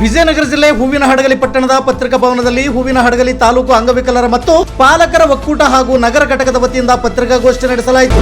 ವಿಜಯನಗರ ಜಿಲ್ಲೆ ಹೂವಿನಹಡಗಲಿ ಪಟ್ಟಣದ ಪತ್ರಿಕಾ ಭವನದಲ್ಲಿ ಹೂವಿನಹಡಗಲಿ ತಾಲೂಕು ಅಂಗವಿಕಲರ ಮತ್ತು ಪಾಲಕರ ಒಕ್ಕೂಟ ಹಾಗೂ ನಗರ ಘಟಕದ ವತಿಯಿಂದ ಪತ್ರಿಕಾಗೋಷ್ಠಿ ನಡೆಸಲಾಯಿತು.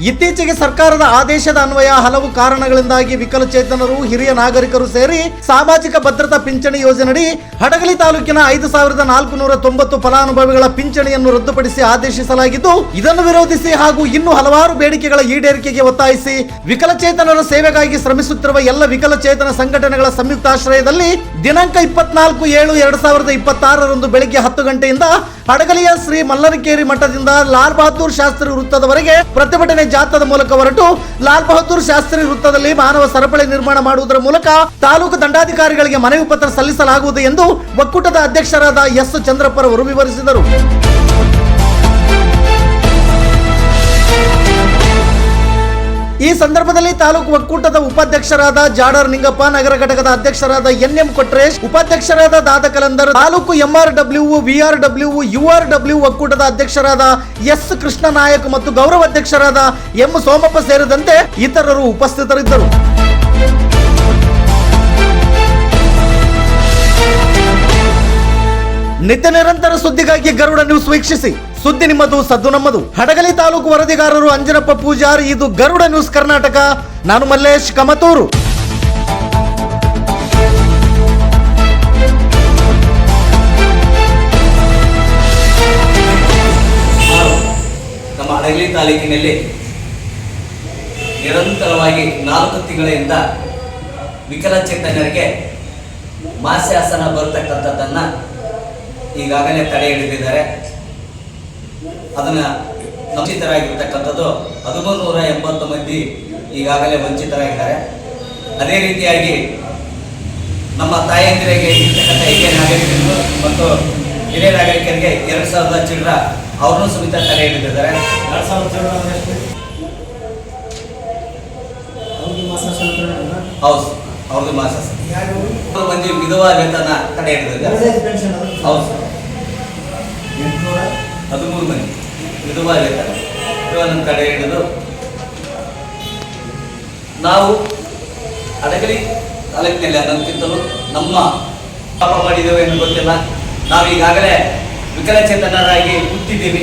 ಇತ್ತೀಚೆಗೆ ಸರ್ಕಾರದ ಆದೇಶದ ಅನ್ವಯ ಹಲವು ಕಾರಣಗಳಿಂದಾಗಿ ವಿಕಲಚೇತನರು, ಹಿರಿಯ ನಾಗರಿಕರು ಸೇರಿ ಸಾಮಾಜಿಕ ಭದ್ರತಾ ಪಿಂಚಣಿ ಯೋಜನೆಯಡಿ ಹಡಗಲಿ ತಾಲೂಕಿನ 5490 ಫಲಾನುಭವಿಗಳ ಪಿಂಚಣಿಯನ್ನು ರದ್ದುಪಡಿಸಿ ಆದೇಶಿಸಲಾಗಿದ್ದು, ಇದನ್ನು ವಿರೋಧಿಸಿ ಹಾಗೂ ಇನ್ನೂ ಹಲವಾರು ಬೇಡಿಕೆಗಳ ಈಡೇರಿಕೆಗೆ ಒತ್ತಾಯಿಸಿ ವಿಕಲಚೇತನರ ಸೇವೆಗಾಗಿ ಶ್ರಮಿಸುತ್ತಿರುವ ಎಲ್ಲ ವಿಕಲಚೇತನ ಸಂಘಟನೆಗಳ ಸಂಯುಕ್ತಾಶ್ರಯದಲ್ಲಿ ದಿನಾಂಕ 24/7/2026 ಬೆಳಿಗ್ಗೆ 10 ಗಂಟೆಯಿಂದ ಹಡಗಲಿಯ ಶ್ರೀ ಮಲ್ಲನಕೇರಿ ಮಠದಿಂದ ಲಾಲ್ ಬಹದ್ದೂರ್ ಶಾಸ್ತ್ರಿ ವೃತ್ತದವರೆಗೆ ಪ್ರತಿಭಟನೆ ಜಾಥಾದ ಮೂಲಕ ಹೊರಟು ಲಾಲ್ ಬಹದ್ದೂರ್ ಶಾಸ್ತ್ರಿ ವೃತ್ತದಲ್ಲಿ ಮಾನವ ಸರಪಳಿ ನಿರ್ಮಾಣ ಮಾಡುವುದರ ಮೂಲಕ ತಾಲೂಕು ದಂಡಾಧಿಕಾರಿಗಳಿಗೆ ಮನವಿ ಪತ್ರ ಸಲ್ಲಿಸಲಾಗುವುದು ಎಂದು ಒಕ್ಕೂಟದ ಅಧ್ಯಕ್ಷರಾದ ಎಸ್ ಚಂದ್ರಪ್ಪರವರು ವಿವರಿಸಿದರು. ಈ ಸಂದರ್ಭದಲ್ಲಿ ತಾಲೂಕು ಒಕ್ಕೂಟದ ಉಪಾಧ್ಯಕ್ಷರಾದ ಜಾಡರ್ ನಿಂಗಪ್ಪ, ನಗರ ಘಟಕದ ಅಧ್ಯಕ್ಷರಾದ ಎನ್.ಎಂ. ಕೊಟ್ರೇಶ್, ಉಪಾಧ್ಯಕ್ಷರಾದ ದಾದ Kalandar, taluk MRW, VRW, URW ಒಕ್ಕೂಟದ ಅಧ್ಯಕ್ಷರಾದ ಎಸ್ ಕೃಷ್ಣ ನಾಯಕ್ ಮತ್ತು ಗೌರವ ಅಧ್ಯಕ್ಷರಾದ ಎಂ ಸೋಮಪ್ಪ ಸೇರಿದಂತೆ ಇತರರು ಉಪಸ್ಥಿತರಿದ್ದರು. ನಿತ್ಯ ನಿರಂತರ ಸುದ್ದಿಗಾಗಿ ಗರುಡ ನ್ಯೂಸ್ ವೀಕ್ಷಿಸಿ. ಸುದ್ದಿ ನಿಮ್ಮದು, ಸದ್ದು ನಮ್ಮದು. ಹಡಗಲಿ ತಾಲೂಕು ವರದಿಗಾರರು ಅಂಜನಪ್ಪ ಪೂಜಾರ್. ಇದು ಗರುಡ ನ್ಯೂಸ್ ಕರ್ನಾಟಕ. ನಾನು ಮಲ್ಲೇಶ್ ಕಮತೂರು. ನಮ್ಮ ಹಡಗಲಿ ತಾಲೂಕಿನಲ್ಲಿ ನಿರಂತರವಾಗಿ 4 ತಿಂಗಳಿಂದ ವಿಕಲಚೇತನರಿಗೆ ಮಾಸ್ಯಾಸನ ಬರತಕ್ಕಂಥದ್ದನ್ನು ಈಗಾಗಲೇ ತಡೆ ಹಿಡಿದಿದ್ದಾರೆ. ಅದನ್ನು ವಂಚಿತರಾಗಿರ್ತಕ್ಕಂಥದ್ದು 1180 ಮಂದಿ ಈಗಾಗಲೇ ವಂಚಿತರಾಗಿದ್ದಾರೆ. ಅದೇ ರೀತಿಯಾಗಿ ನಮ್ಮ ತಾಯಂದಿರಿಗೆ ಇರ್ತಕ್ಕಂಥ ಹಿರಿಯ ನಾಗರಿಕರು ಮತ್ತು ಹಿರಿಯ ನಾಗರಿಕರಿಗೆ 2000 ಚಿಲ್ಡ್ರ ಅವ್ರನ್ನೂ ಸಮೇತ ತಡೆ ಹಿಡಿದಿದ್ದಾರೆ. 2000 ಹೌದು, ಅವ್ರದ್ದು ಮಾಸಾಸನ. 3 ಮಂದಿ ವಿಧವಾ ವೇತನ ತಡೆ ಹಿಡಿದಿದ್ದಾರೆ. ಹೌದು, 13 ಮಂದಿ ವಿಧವಾ ವೇತನ ಇವನ್ನ ತಡೆ ಹಿಡಿದು ನಾವು ಹಡಗಲಿ ತಾಲೂಕಿನಲ್ಲಿ ಅನ್ನೋದಕ್ಕಿಂತಲೂ ನಮ್ಮ ಪಾಪ ಮಾಡಿದ್ದೇವೆ ಎಂದು ಗೊತ್ತಿಲ್ಲ. ನಾವು ಈಗಾಗಲೇ ವಿಕಲಚೇತನರಾಗಿ ಹುಟ್ಟಿದ್ದೀವಿ.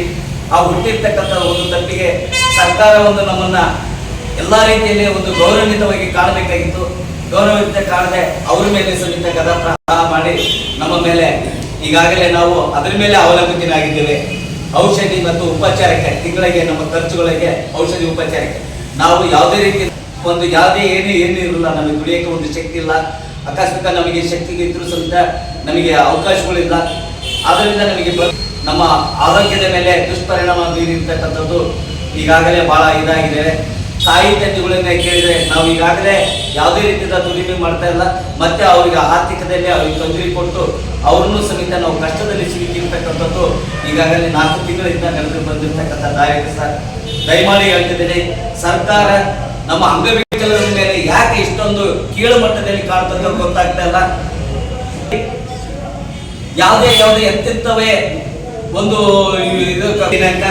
ಆ ಹುಟ್ಟಿರ್ತಕ್ಕಂಥ ಒಂದು ತಪ್ಪಿಗೆ ಸರ್ಕಾರ ನಮ್ಮನ್ನ ಎಲ್ಲ ರೀತಿಯಲ್ಲಿ ಗೌರವಾನ್ವಿತವಾಗಿ ಕಾಣಬೇಕಾಗಿತ್ತು. ಗೌರವಿತ ಕಾಣದೆ ಅವರ ಮೇಲೆ ಸಮೇತ ಗದಾ ಪ್ರಹಾರ ಮಾಡಿ ನಮ್ಮ ಮೇಲೆ ಈಗಾಗಲೇ ನಾವು ಅದರ ಮೇಲೆ ಅವಲಂಬಿತರಾಗಿದ್ದೇವೆ. ಔಷಧಿ ಮತ್ತು ಉಪಚಾರಕ್ಕೆ ತಿಂಗಳಿಗೆ ನಮ್ಮ ಖರ್ಚುಗಳಿಗೆ ಔಷಧಿ ಉಪಚಾರಕ್ಕೆ ನಾವು ಯಾವುದೇ ರೀತಿ ಯಾವುದೇ ಏನು ಇರಲಿಲ್ಲ. ನಮಗೆ ದುಡಿಯೋಕ್ಕೆ ಒಂದು ಶಕ್ತಿ ಇಲ್ಲ. ಅಕಸ್ಮಾತ್ ನಮಗೆ ಶಕ್ತಿ ಇದ್ರೂ ಸಮೇತ ನಮಗೆ ಅವಕಾಶಗಳಿಲ್ಲ. ಆದ್ದರಿಂದ ನಮಗೆ ನಮ್ಮ ಆರೋಗ್ಯದ ಮೇಲೆ ದುಷ್ಪರಿಣಾಮ ಬೀರಿರ್ತಕ್ಕಂಥದ್ದು ಈಗಾಗಲೇ ಬಹಳ ಇದಾಗಿದೆ. ತಾಯಿ ತಂದೆಗಳನ್ನ ಕೇಳಿದರೆ ನಾವು ಈಗಾಗಲೇ ಯಾವುದೇ ರೀತಿಯ ದುಡಿಮೆ ಮಾಡ್ತಾ ಇಲ್ಲ. ಮತ್ತೆ ಅವರಿಗೆ ಆರ್ಥಿಕದಲ್ಲಿ ಅವ್ರಿಗೆ ತೊಂದರೆ ಕೊಟ್ಟು ಅವ್ರನ್ನೂ ಸಮೇತ ನಾವು ಕಷ್ಟದಲ್ಲಿ ಸಿಲುಕಿರ್ತಕ್ಕಂಥದ್ದು ಈಗಾಗಲೇ 4 ತಿಂಗಳಿಂದ ನಡೆದು ಬಂದಿರತಕ್ಕಂಥ ದಯಮಾಡಿ ಹೇಳ್ತಿದ್ದೇನೆ. ಸರ್ಕಾರ ನಮ್ಮ ಅಂಗವಿಕಲರ ಮೇಲೆ ಯಾಕೆ ಇಷ್ಟೊಂದು ಕೀಳು ಮಟ್ಟದಲ್ಲಿ ಕಾಡ್ತದೆ ಗೊತ್ತಾಗ್ತಾ ಇಲ್ಲ. ಯಾವುದೇ ಎಂತೆಂಥವೇ ದಿನಾಂಕ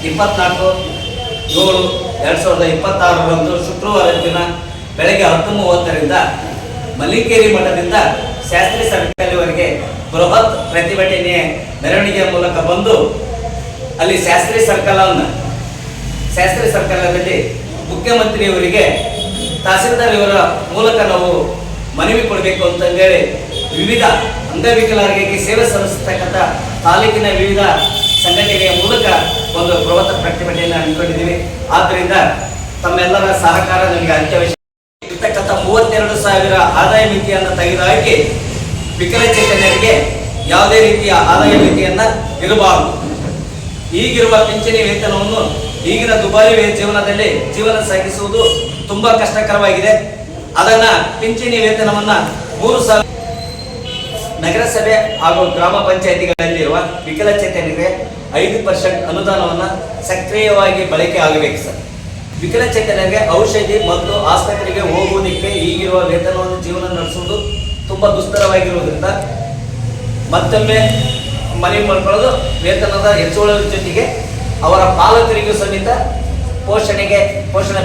24/7/2026 ಶುಕ್ರವಾರ ದಿನ ಬೆಳಗ್ಗೆ 10:30ರಿಂದ ಮಲ್ಲಿಕೇರಿ ಮಠದಿಂದ ಶಾಸ್ತ್ರಿ ಸರ್ಕಲ್ವರೆಗೆ ಬೃಹತ್ ಪ್ರತಿಭಟನೆ ಮೆರವಣಿಗೆಯ ಮೂಲಕ ಬಂದು ಅಲ್ಲಿ ಶಾಸ್ತ್ರಿ ಸರ್ಕಲ್ನಲ್ಲಿ ಮುಖ್ಯಮಂತ್ರಿಯವರಿಗೆ ತಹಸೀಲ್ದಾರ್ ಇವರ ಮೂಲಕ ನಾವು ಮನವಿ ಕೊಡಬೇಕು ಅಂತಂದೇಳಿ ವಿವಿಧ ಅಂಗವಿಕಲರಿಗೆ ಸೇವೆ ಸಲ್ಲಿಸತಕ್ಕಂಥ ತಾಲೂಕಿನ ವಿವಿಧ ಸಂಘಟನೆಯ ಮೂಲಕ ಬೃಹತ್ ಪ್ರತಿಭಟನೆಯನ್ನು ಹಮ್ಮಿಕೊಂಡಿದ್ದೀವಿ. ಆದ್ದರಿಂದ ತಮ್ಮೆಲ್ಲರ ಸಹಕಾರ ನಮಗೆ ಅತ್ಯವಶ್ಯ. ಇರ್ತಕ್ಕಂಥ 32,000 ಆದಾಯ ಮಿತಿಯನ್ನು ತೆಗೆದುಹಾಕಿ ವಿಕಲಚೇತನರಿಗೆ ಯಾವುದೇ ರೀತಿಯ ಆದಾಯ ಮಿತಿಯನ್ನು ಇರಬಾರದು. ಈಗಿರುವ ಪಿಂಚಣಿ ವೇತನವನ್ನು ಈಗಿನ ದುಬಾರಿ ಜೀವನದಲ್ಲಿ ಜೀವನ ಸಾಗಿಸುವುದು ತುಂಬಾ ಕಷ್ಟಕರವಾಗಿದೆ. ಅದನ್ನ ಪಿಂಚಣಿ ವೇತನವನ್ನ 3,000 ನಗರಸಭೆ ಹಾಗೂ ಗ್ರಾಮ ಪಂಚಾಯಿತಿಗಳಲ್ಲಿರುವ ವಿಕಲಚೇತನರಿಗೆ 5% ಅನುದಾನವನ್ನು ಸಕ್ರಿಯವಾಗಿ ಬಳಕೆ ಆಗಬೇಕು ಸರ್. ವಿಕಲಚೇತನರಿಗೆ ಔಷಧಿ ಮತ್ತು ಆಸ್ಪತ್ರೆಗೆ ಹೋಗುವುದಕ್ಕೆ ಈಗಿರುವ ವೇತನವನ್ನು ಜೀವನ ನಡೆಸುವುದು ತುಂಬ ದುಸ್ತರವಾಗಿರುವುದರಿಂದ ಮತ್ತೊಮ್ಮೆ ಮನವಿ ಮಾಡಿಕೊಳ್ಳೋದು ವೇತನದ ಹೆಚ್ಚುವಳಿ ಜೊತೆಗೆ ಅವರ ಪಾಲಕರಿಗೂ ಸಮೇತ ಪೋಷಣೆ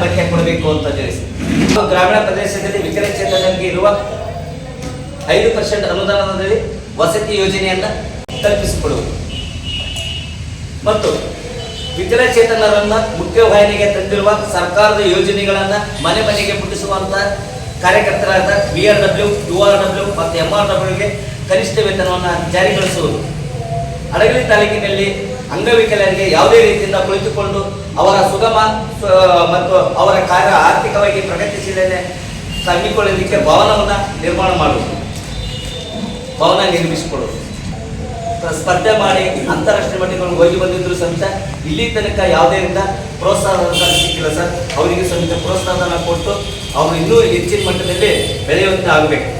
ಭತ್ಯೆ ಕೊಡಬೇಕು ಅಂತ ತಿಳಿಸಿ. ಗ್ರಾಮೀಣ ಪ್ರದೇಶದಲ್ಲಿ ವಿಕಲಚೇತನರಿಗೆ ಇರುವ 5% ಅನುದಾನದಲ್ಲಿ ವಸತಿ ಯೋಜನೆಯನ್ನ ಕಲ್ಪಿಸಿಕೊಡುವುದು ಮತ್ತು ವಿಕಲಚೇತನರನ್ನ ಮುಖ್ಯವಾಹಿನಿಗೆ ತಂದಿರುವ ಸರ್ಕಾರದ ಯೋಜನೆಗಳನ್ನ ಮನೆ ಮನೆಗೆ ಮುಟ್ಟಿಸುವಂತ ಕಾರ್ಯಕರ್ತರಾದ BRW, URW ಮತ್ತು MRWಗೆ ಕನಿಷ್ಠ ವೇತನವನ್ನು ಜಾರಿಗೊಳಿಸುವುದು. ಹಡಗಲಿ ತಾಲೂಕಿನಲ್ಲಿ ಅಂಗವಿಕಲರಿಗೆ ಯಾವುದೇ ರೀತಿಯಿಂದ ಕುಳಿತುಕೊಂಡು ಅವರ ಸುಗಮ ಮತ್ತು ಅವರ ಕಾರ್ಯ ಆರ್ಥಿಕವಾಗಿ ಪ್ರಗತಿಶೀಲನೆ ಹಮ್ಮಿಕೊಳ್ಳಲಿಕ್ಕೆ ಭವನವನ್ನು ನಿರ್ಮಾಣ ಮಾಡುವುದು, ಭವನ ನಿರ್ಮಿಸಿಕೊಡುವುದು. ಸ್ಪರ್ಧೆ ಮಾಡಿ ಅಂತಾರಾಷ್ಟ್ರೀಯ ಮಟ್ಟಗಳಿಗೆ ಹೋಗಿ ಬಂದಿದ್ರು ಸಹಿತ ಇಲ್ಲಿ ತನಕ ಯಾವುದೇ ರೀತಿಯ ಪ್ರೋತ್ಸಾಹ ಸಿಕ್ಕಿಲ್ಲ ಸರ್. ಅವರಿಗೆ ಸಹಿತ ಪ್ರೋತ್ಸಾಹನ ಕೊಟ್ಟು ಅವರು ಇನ್ನೂ ಹೆಚ್ಚಿನ ಮಟ್ಟದಲ್ಲಿ ಬೆಳೆಯುವಂತೆ ಆಗಬೇಕು.